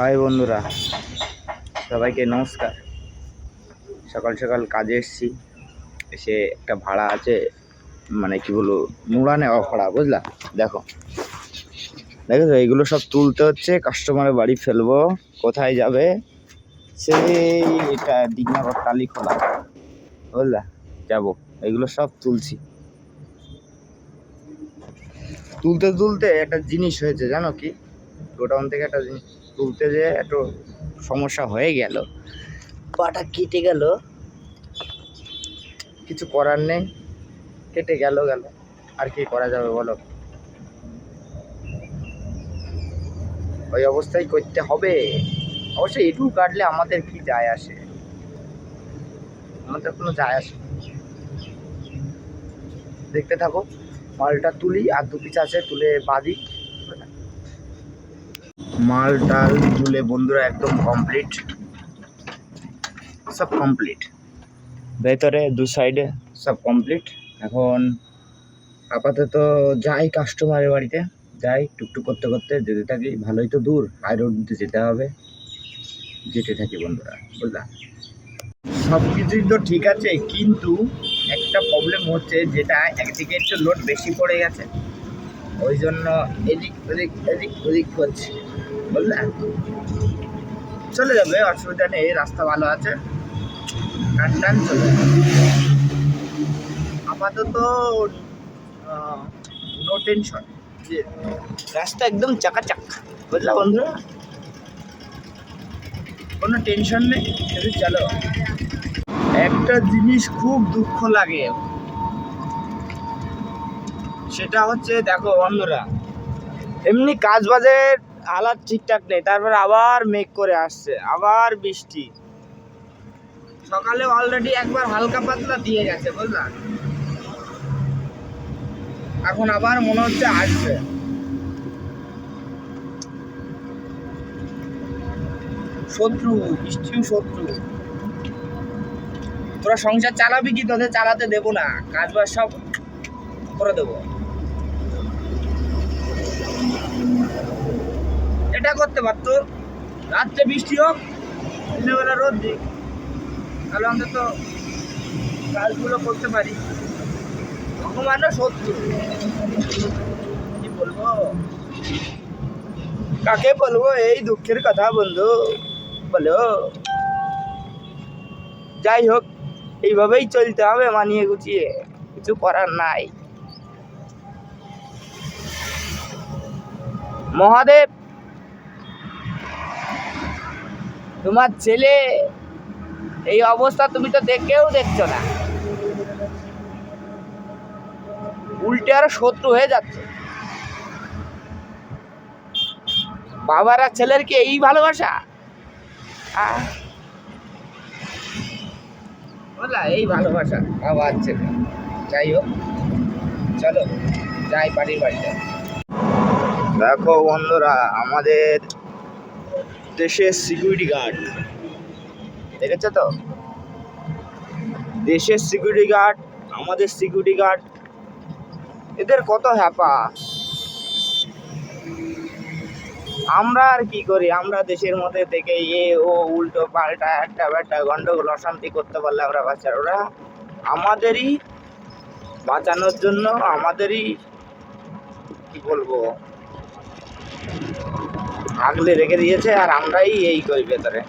High বন্ধুরা, সবাইকে নমস্কার। সকাল সকাল কাজে এসেছি। এসে একটা ভাড়া আছে, মানে কি বলবো, নোড়া নেওয়া ভাড়া, বুঝলা? দেখো দেখো এইগুলো সব তুলতে হচ্ছে, কাস্টমারের বাড়ি ফেলবো। কোথায় যাবে? সেই এটা দিঘনগর টালিখোলা, বুঝলা? যাবো, এগুলো সব তুলছি। তুলতে তুলতে একটা জিনিস হয়েছে, জানো কি? গোডাউন থেকে একটা জিনিস তুলতে যে একটু সমস্যা হয়ে গেল, পাটা কেটে গেল। কিছু করার নেই, কেটে গেল। আর কি করা যাবে বলো? ওই অবস্থায় করতে হবে। অবশ্যই এটুকু কাটলে আমাদের কি যায় আসে? আমাদের কোনো যায় আসে না। দেখতে থাকো, মালটা তুলি, আর দু পিস আছে, তুলে বাঁধি। মাল টাল তুলে বন্ধুরা একদম কমপ্লিট, সব কমপ্লিট। ভেতরে দু সাইডে সব কমপ্লিট। এখন আপাতত যাই কাস্টমারের বাড়িতে, যাই টুকটুক করতে করতে যেতে থাকি। ভালোই তো দূর, হাই রোড দিতে যেতে হবে, যেতে থাকি বন্ধুরা, বুঝলা? সব কিছুই তো ঠিক আছে, কিন্তু একটা প্রবলেম হচ্ছে, যেটা একদিকে একটু লোড বেশি পড়ে গেছে, ওই জন্য এদিক ওদিক এদিক ওদিক করছে, বুঝলা? চলে যাবে, অসুবিধা নেই, রাস্তা ভালো আছে, টান চলে যাবে। আপাতত নো টেনশন, যে রাস্তা একদম চাকাচাক, বুঝলা বন্ধুরা? কোনো টেনশন নেই, শুধু চলো। একটা জিনিস খুব দুঃখ লাগে, সেটা হচ্ছে, দেখো বন্ধুরা, এমনি কাজ বাজের হালাত ঠিকঠাক নেই, তারপর আবার মেঘ করে আসছে, আবার বৃষ্টি। সকালে অলরেডি একবার হালকা পাতলা দিয়ে গেছে, বুঝলা? এখন আবার মনে হচ্ছে আসবে। শত্রু, বৃষ্টিও শত্রু। তোরা সংসার চালাবি কি? তোদের চালাতে দেবো না, কাজ বাজ সব করে দেবো। এটা করতে পারতো, রাত্রে বৃষ্টি হোক, দিনের বেলা রোদ দিক, তাহলে অন্তত কাজগুলো করতে পারি। ভগবানও শত্রু, কি বলবো, কাকে বলবো এই দুঃখের কথা বন্ধু, বলো? যাই হোক, এইভাবেই চলতে হবে, মানিয়ে গুছিয়ে, কিছু করার নাই। মহাদেব, তোমার ছেলে এই অবস্থা তুমি তো দেখেও দেখছো না, উল্টে আরো শত্রু হয়ে যাচ্ছে। বাবার আর ছেলের কি এই ভালোবাসা? বললা এই ভালোবাসা বাবা আর ছেলে। যাই হোক, চলো যাই বাড়ির বাড়িতে। দেখো বন্ধুরা, আমাদের দেশের সিকিউরিটি গার্ড, দেখেছো তো? দেশের সিকিউরিটি গার্ড, আমাদের সিকিউরিটি গার্ড, এদের কত হ্যাপা। আমরা আর কি করি? আমরা দেশের মধ্যে থেকে ও উল্টো পাল্টা একটা ব্যাটা গন্ডগোল অশান্তি করতে পারলে আমরা বাঁচার, ওরা আমাদেরই বাঁচানোর জন্য, আমাদেরই কি বলবো, আগলে রেখে দিয়েছে, আর আমরাই এই করি ভেতরে।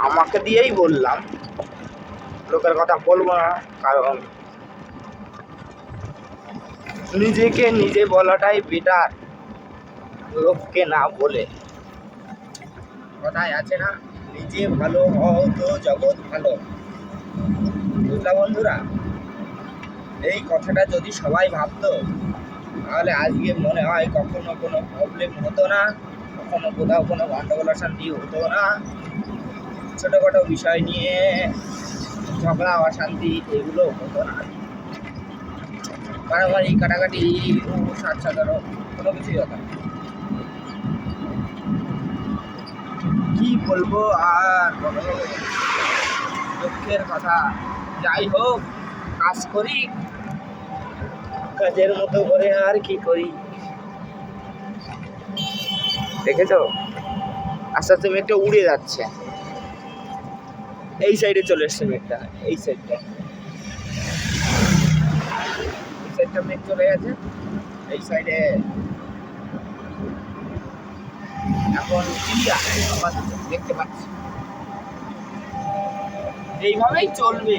আমাকে দিয়েই বললাম, লোকের কথা বলবো না, কারণ নিজেকে নিজে বলাটাই বেটার, লোককে না বলে। কথায় আছে না, নিজে ভালো হও তো জগৎ ভালো, বুঝলা বন্ধুরা? এই কথাটা যদি সবাই ভাবতো, তাহলে আজকে মনে হয় কখনো কোনো প্রবলেম হতো না, কখনো কোথাও কোনো গন্ডগোল অশান্তি হতো না, ছোটোখাটো বিষয় নিয়ে ঝগড়া অশান্তি এগুলো হতো না, মারামারি কাটাকাটি সাধারণ কোনো কিছুই হতো না। কি বলবো আর, দুঃখের কথা। যাই হোক, কাজ করি, কাজের মতো করে আর কি করি। দেখেছো আস্তে আস্তে মেঘটা উড়ে যাচ্ছে। এই সাইডে চলে এসছে মেঘটা, এই সাইডটা মেঘ চলে গেছে। এই সাইডে এখন দেখতে পাচ্ছি এইভাবেই চলবে,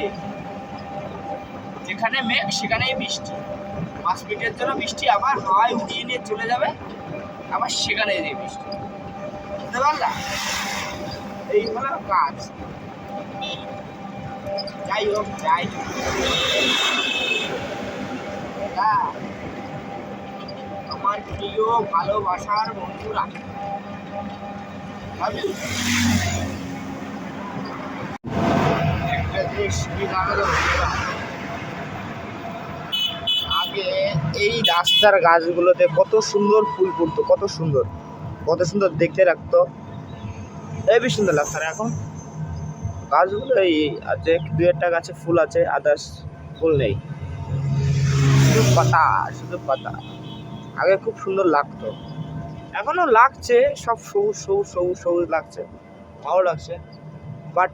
যেখানে মেঘ সেখানেই বৃষ্টি। 5 মিনিটের জন্য বৃষ্টি, আবার হাওয়ায় উড়িয়ে নিয়ে চলে যাবে, আবার সেখানে যে বৃষ্টি। বুঝতে পারলা? এই হলো কাজ। যাই হোক যাই, আমার প্রিয় ভালোবাসার বন্ধুরা, একটা জিনিস কি জানো তো বন্ধুরা, আগে এই রাস্তার গাছগুলোতে কত সুন্দর ফুল ফুটতো, কত সুন্দর দেখতে লাগতো, হেবি সুন্দর লাগতো। আর এখন গাছগুলো এই আছে, 2-1টা গাছে ফুল আছে, আদার্স ফুল নেই, শুধু পাতা। আগে খুব সুন্দর লাগতো, এখনো লাগছে, সব সবুজ সবুজ সবুজ সবুজ লাগছে, ভালো লাগছে। বাট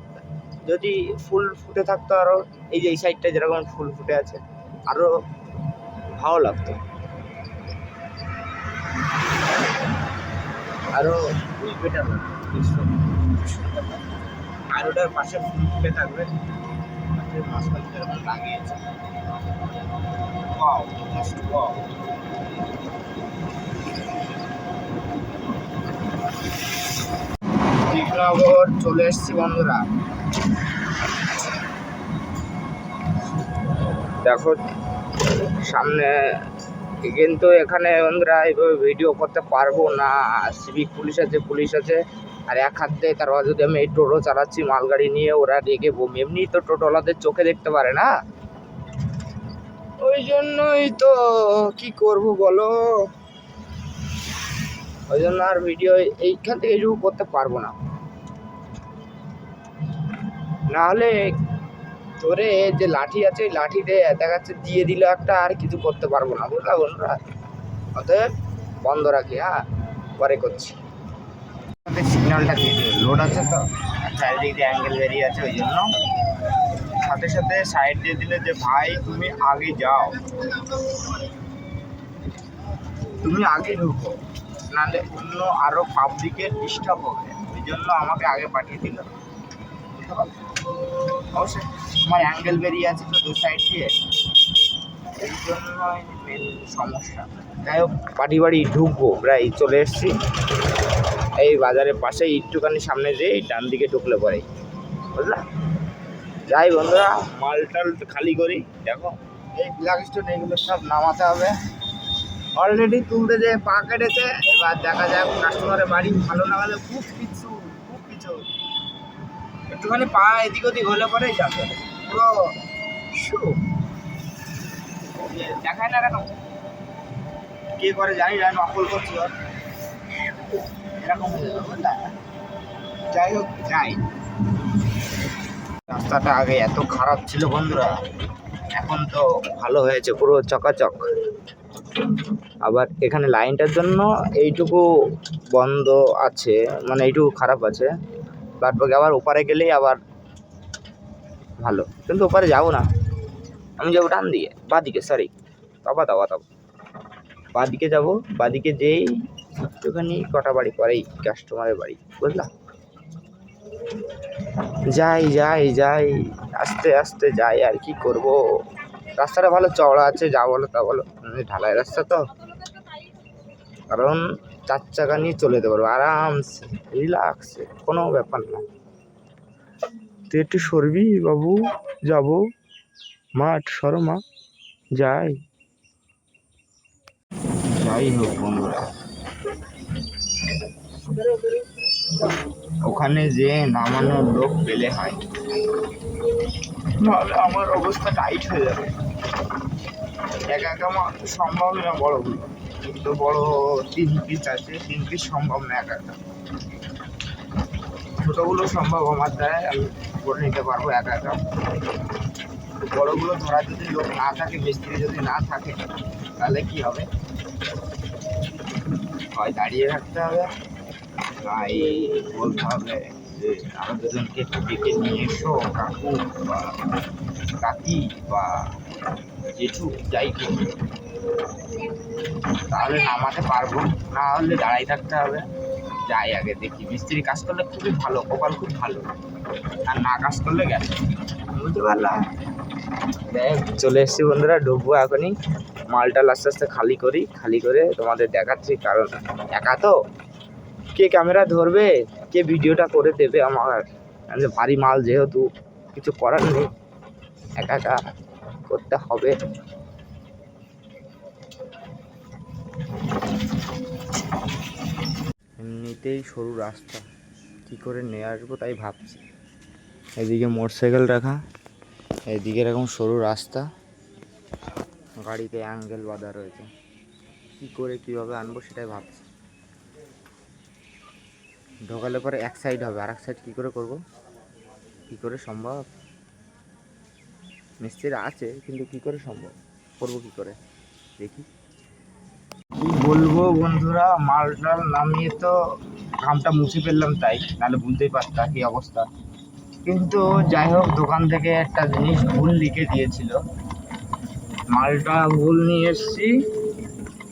যদি ফুল ফুটে থাকতো আরো, এই যে এই সাইডটা যেরকম ফুল ফুটে আছে, আরো ভালো লাগতো, আরো বেটার লাগতো। আর ওটার পাশে ফুল ফুটে থাকবে, মাঝখানে যেরকম লাগিয়েছে, ওয়াও জাস্ট ওয়াও। কৃষ্ণনগর চলে এসছি বন্ধুরা, দেখো সামনে, কিন্তু এখানে বন্ধুরা এইভাবে ভিডিও করতে পারবো না, সিভিক পুলিশ আছে, আর এক হাত দিয়ে, তারপর যদি আমি এই টোটো চালাচ্ছি মালগাড়ি নিয়ে, ওরা রেগে বমি, এমনি তো টোটোওয়ালাদের চোখে দেখতে পারে না, ওই জন্যই তো কি করব বলো, ওই জন্য আর ভিডিও এইখান থেকে এইটুকু করতে পারবো না। নাহলে ধরে যে লাঠি আছে, লাঠি দিয়ে দেখাচ্ছে দিয়ে দিল একটা, আর কিছু করতে পারবো না, বুঝলা বন্ধুরা? অতএব বন্ধ রাখি, হ্যাঁ পরে করছি। সিগন্যালটা দিয়ে দিল, লোড আছে তো, চারিদিক দিয়ে অ্যাঙ্গেল বেরিয়ে আছে, ওই জন্য সাথে সাথে সাইড দিয়ে দিলে যে ভাই তুমি আগে যাও, তুমি আগে ঢুকো, নাহলে অন্য আরো পাবলিকের ডিস্টার্ব হবে, ওই জন্য আমাকে আগে পাঠিয়ে দিল। অবশ্যই আমার অ্যাঙ্গেল বেরিয়ে আছে তো 2 সাইড দিয়ে, এই জন্যই মেন সমস্যা। যাই হোক বাড়ি ঢুকবো, প্রায় চলে এসছি, এই বাজারের পাশে একটুখানি সামনে যেয়ে ডান দিকে ঢুকলে পরে, বুঝলা? যাই বন্ধুরা, মালটাল খালি করি। দেখো এই ব্ল্যাক স্টোন এইগুলো সব নামাতে হবে, অলরেডি তুলতে যে পা কেটেছে, এবার দেখা যাক কাস্টমারের বাড়ি ভালো না হলে খুব কিছু একটুখানি পা এদিক ওদিক হলে পরেই যাবে, পুরো দেখায় না কেন, কে করে জানি না, নকল করছি এরকম হয়ে যাবে, বুঝলা? যাই হোক যাই, রাস্তাটা আগে এত খারাপ ছিল বন্ধুরা, এখন তো ভালো হয়েছে, পুরো চকাচক। আবার এখানে লাইনটার জন্য এইটুকু বন্ধ আছে, মানে এইটুকু খারাপ আছে, বাদ বাকি আবার ওপারে গেলেই আবার ভালো, কিন্তু ওপারে যাবো না, আমি যাবো ডান দিকে, বাদিকে, সরি বাদিকে যাবো, বাদিকে যেই একটুখানি কটা বাড়ি পরেই কাস্টমারের বাড়ি, বুঝলা? যাই আস্তে আস্তে যাই, আর কি করব, রাস্তাটা ভালো চওড়া আছে, যা বলো তা বলো, ঢালাই রাস্তা তো, কারণ 4 চাকা নিয়ে চলে যেতে পারবো আরামসে, রিল্যাক্সে, কোনো ব্যাপার না। তুই একটু সরবি বাবু, যাবো মাঠ, সরমা, যাই হোক বন্ধুরা, ওখানে যে নামানোর লোক পেলে হয়, নাহলে আমার অবস্থা টাইট হয়ে যাবে, একা আমার সম্ভব না, বড়গুলো তো বড় 3 পিস আছে, 3 পিস সম্ভব না একা, ছোটগুলো সম্ভব আমার দ্বারাই, আমি করে নিতে পারবো একা, বড়গুলো ধরার যদি লোক না থাকে, মিস্ত্রি যদি না থাকে, তাহলে কি হবে, হয় দাঁড়িয়ে রাখতে হবে, তাই বলতে হবে যে আরো দুজনকে একটু ডেকে নিয়ে এসো, কাকু বা কাকি বা জেঠু যাই হোক, তাহলে নামাতে পারবো, না হলে দাঁড়াই থাকতে হবে। যাই আগে দেখি, মিস্ত্রি কাজ করলে খুবই ভালো, কপাল খুব ভালো, আর না কাজ করলে গেছে, বুঝতে পারলাম। দেখ চলে এসছি বন্ধুরা, ঢুকবো এখনই, মালটাল আস্তে আস্তে খালি করি, খালি করে তোমাদের দেখাচ্ছি। কারণ একা তো, কে ক্যামেরা ধরবে, কে ভিডিওটা করে দেবে আমার, ভারী মাল যেহেতু কিছু করার নেই, একা একা করতে হবে। এমনিতেই সরু রাস্তা, কি করে নিয়ে আসবো তাই ভাবছি। এদিকে মোটরসাইকেল রাখা, এদিকে এরকম সরু রাস্তা, গাড়িতে অ্যাঙ্গেল বাঁধা রয়েছে, কি করে কিভাবে আনবো সেটাই ভাবছি। ঢোকালে পরে এক সাইড হবে, আর এক সাইড কী করে করবো, কী করে সম্ভব? মিস্ত্রি আছে কিন্তু কি করে সম্ভব, করবো কি করে দেখি। কি বলবো বন্ধুরা, মাল টাল নামিয়ে তো ঘামটা মুছে ফেললাম, তাই নাহলে বুঝতেই পারতাম কি অবস্থা। কিন্তু যাই হোক, দোকান থেকে একটা জিনিস ভুল লিখে দিয়েছিল, মালটা ভুল নিয়ে এসছি,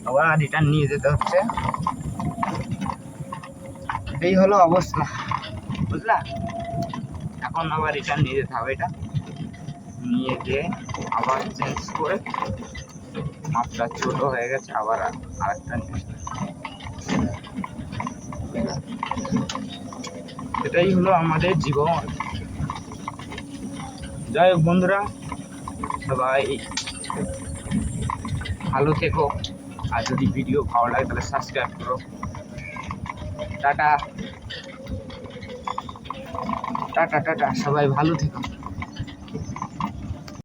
আবার রিটার্ন নিয়ে যেতে হচ্ছে, এই হলো অবস্থা, বুঝলা। এখন আবার রিটার্ন নিয়ে যেতে হবে, এটা নিয়ে গিয়ে আবার চেঞ্জ করে, মাপটা ছোট হয়ে গেছে, আবার আরেকটা নিয়ে, এটাই হলো আমাদের জীবন। যাই হোক বন্ধুরা, সবাই ভালো থেকো, আর যদি ভিডিও ভালো লাগে তাহলে সাবস্ক্রাইব করো। টাটা টাটা টাটা, সবাই ভালো থেকো।